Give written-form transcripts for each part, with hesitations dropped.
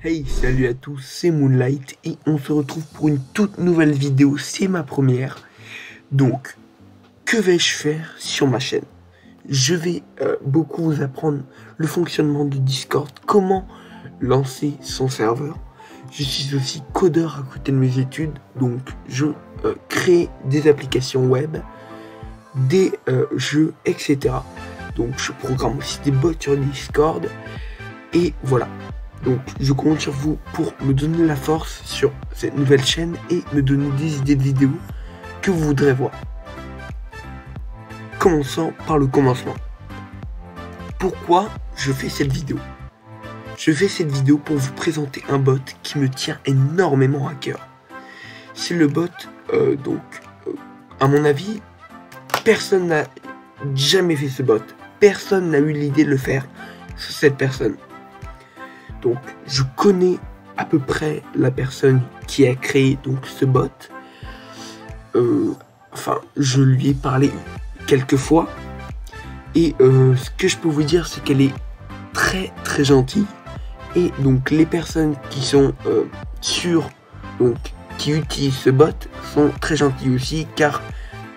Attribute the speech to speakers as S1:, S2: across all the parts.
S1: Hey, salut à tous, c'est Moonlight et on se retrouve pour une toute nouvelle vidéo, c'est ma première. Donc, que vais-je faire sur ma chaîne? Je vais beaucoup vous apprendre le fonctionnement de Discord, comment lancer son serveur. Je suis aussi codeur à côté de mes études, donc je crée des applications web, des jeux, etc. Donc je programme aussi des bots sur Discord et voilà. Donc je compte sur vous pour me donner la force sur cette nouvelle chaîne et me donner des idées de vidéos que vous voudrez voir. Commençons par le commencement. Pourquoi je fais cette vidéo? Je fais cette vidéo pour vous présenter un bot qui me tient énormément à cœur. C'est le bot, à mon avis, personne n'a jamais fait ce bot. Personne n'a eu l'idée de le faire sur cette personne. Donc, je connais à peu près la personne qui a créé donc ce bot. Je lui ai parlé quelques fois. Et ce que je peux vous dire, c'est qu'elle est très très gentille. Et donc, les personnes qui sont qui utilisent ce bot sont très gentilles aussi, car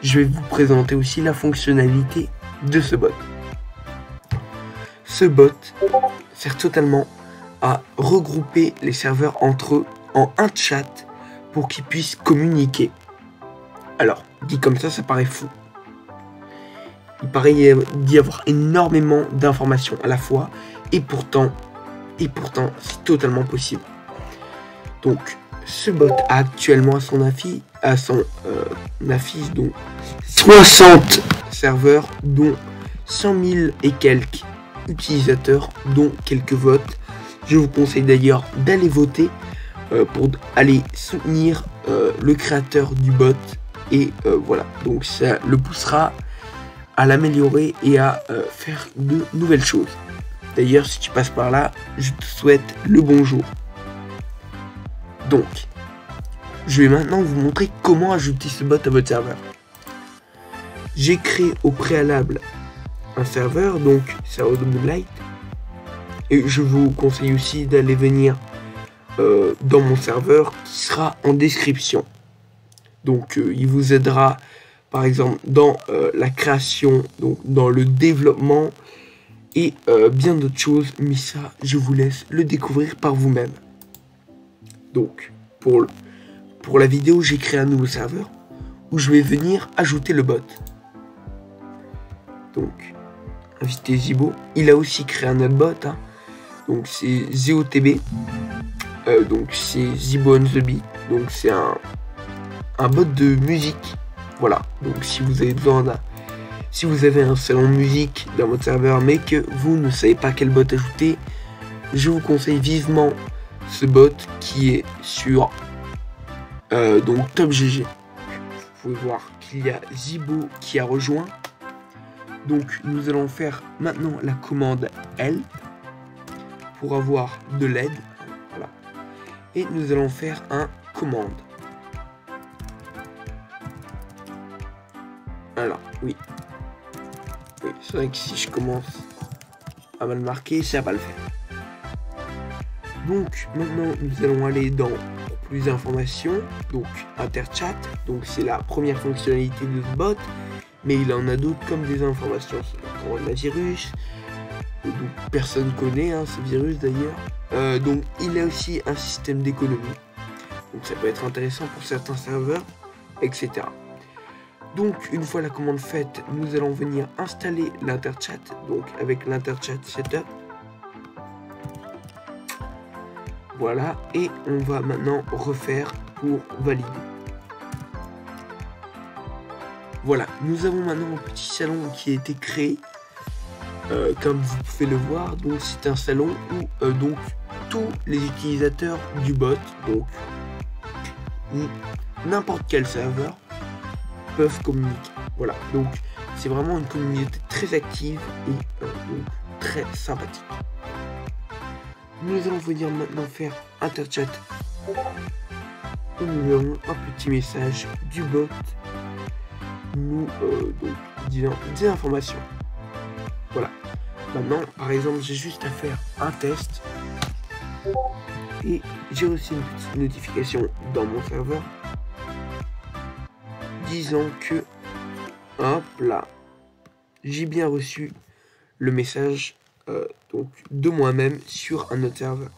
S1: je vais vous présenter aussi la fonctionnalité de ce bot. Ce bot sert totalement à regrouper les serveurs entre eux en un chat pour qu'ils puissent communiquer. Alors, dit comme ça paraît fou. Il paraît d'y avoir énormément d'informations à la fois, et pourtant c'est totalement possible. Donc, ce bot a actuellement à son affiche, donc 60 serveurs, dont 100 000 et quelques utilisateurs, dont quelques votes. Je vous conseille d'ailleurs d'aller voter pour aller soutenir le créateur du bot. Et voilà, donc ça le poussera à l'améliorer et à faire de nouvelles choses. D'ailleurs, si tu passes par là, je te souhaite le bonjour. Donc, je vais maintenant vous montrer comment ajouter ce bot à votre serveur. J'ai créé au préalable un serveur, donc serveur de Moonlight. Et je vous conseille aussi d'aller venir dans mon serveur qui sera en description. Donc il vous aidera par exemple dans la création, donc dans le développement et bien d'autres choses. Mais ça, je vous laisse le découvrir par vous-même. Donc pour la vidéo, j'ai créé un nouveau serveur où je vais venir ajouter le bot. Donc inviter Zibo. Il a aussi créé un autre bot, hein. Donc c'est ZOTB, donc c'est Zibo on the Beat, donc c'est un bot de musique. Voilà, donc si vous avez besoin si vous avez un salon de musique dans votre serveur mais que vous ne savez pas quel bot ajouter, je vous conseille vivement ce bot qui est sur donc TopGG. Vous pouvez voir qu'il y a Zibo qui a rejoint. Donc nous allons faire maintenant la commande help pour avoir de l'aide, voilà. Et nous allons faire un commande. Alors oui, c'est vrai que si je commence à mal marquer, ça va le faire. Donc maintenant nous allons aller dans plus d'informations, donc interchat, donc c'est la première fonctionnalité de ce bot, mais il en a d'autres comme des informations sur le coronavirus. Donc personne connaît ce virus d'ailleurs. Donc il a aussi un système d'économie. Donc ça peut être intéressant pour certains serveurs, etc. Donc une fois la commande faite, nous allons venir installer l'interchat. Donc avec l'interchat setup. Voilà, et on va maintenant refaire pour valider. Voilà, nous avons maintenant un petit salon qui a été créé. Comme vous pouvez le voir, donc c'est un salon où donc tous les utilisateurs du bot, donc n'importe quel serveur, peuvent communiquer. Voilà, donc c'est vraiment une communauté très active et donc très sympathique. Nous allons venir maintenant faire interchat. Et nous avons un petit message du bot nous donc disant des informations. Voilà. Maintenant, par exemple, j'ai juste à faire un test. Et j'ai reçu une petite notification dans mon serveur disant que, hop là, j'ai bien reçu le message donc de moi-même sur un autre serveur.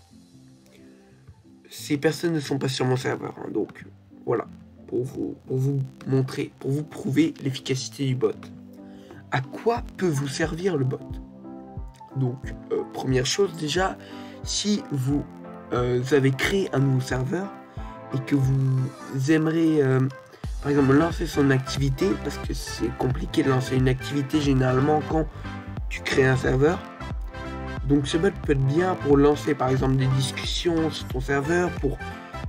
S1: Ces personnes ne sont pas sur mon serveur, hein, donc voilà, pour vous montrer, pour vous prouver l'efficacité du bot. À quoi peut vous servir le bot? Donc, première chose déjà, si vous avez créé un nouveau serveur et que vous aimeriez, par exemple, lancer son activité, parce que c'est compliqué de lancer une activité généralement quand tu crées un serveur. Donc ce bot peut être bien pour lancer par exemple des discussions sur ton serveur, pour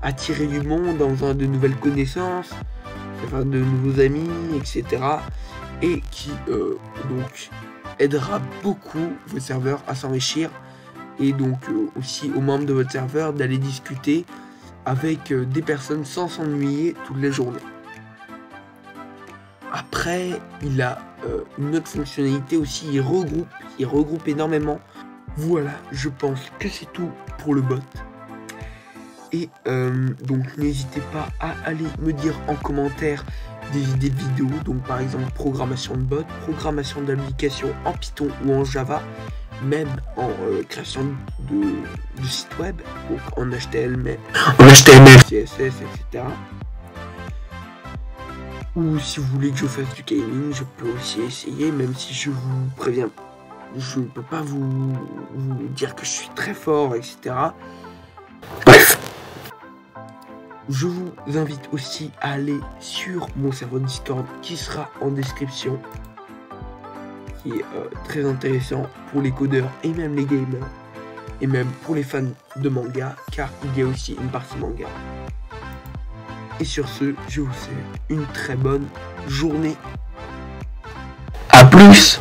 S1: attirer du monde en faisant de nouvelles connaissances, faire de nouveaux amis, etc. Et qui donc aidera beaucoup vos serveurs à s'enrichir, et donc aussi aux membres de votre serveur d'aller discuter avec des personnes sans s'ennuyer toutes les journées. Après, il a une autre fonctionnalité aussi, il regroupe énormément. Voilà, je pense que c'est tout pour le bot. Et donc n'hésitez pas à aller me dire en commentaire des idées de vidéos, donc par exemple programmation de bot, programmation d'application en Python ou en Java, même en création de site web, donc en HTML, CSS, etc. Ou si vous voulez que je fasse du gaming, je peux aussi essayer, même si je vous préviens, je ne peux pas vous dire que je suis très fort, etc. Bref, je vous invite aussi à aller sur mon serveur Discord qui sera en description, qui est très intéressant pour les codeurs et même les gamers, et même pour les fans de manga, car il y a aussi une partie manga. Et sur ce, je vous souhaite une très bonne journée. A plus!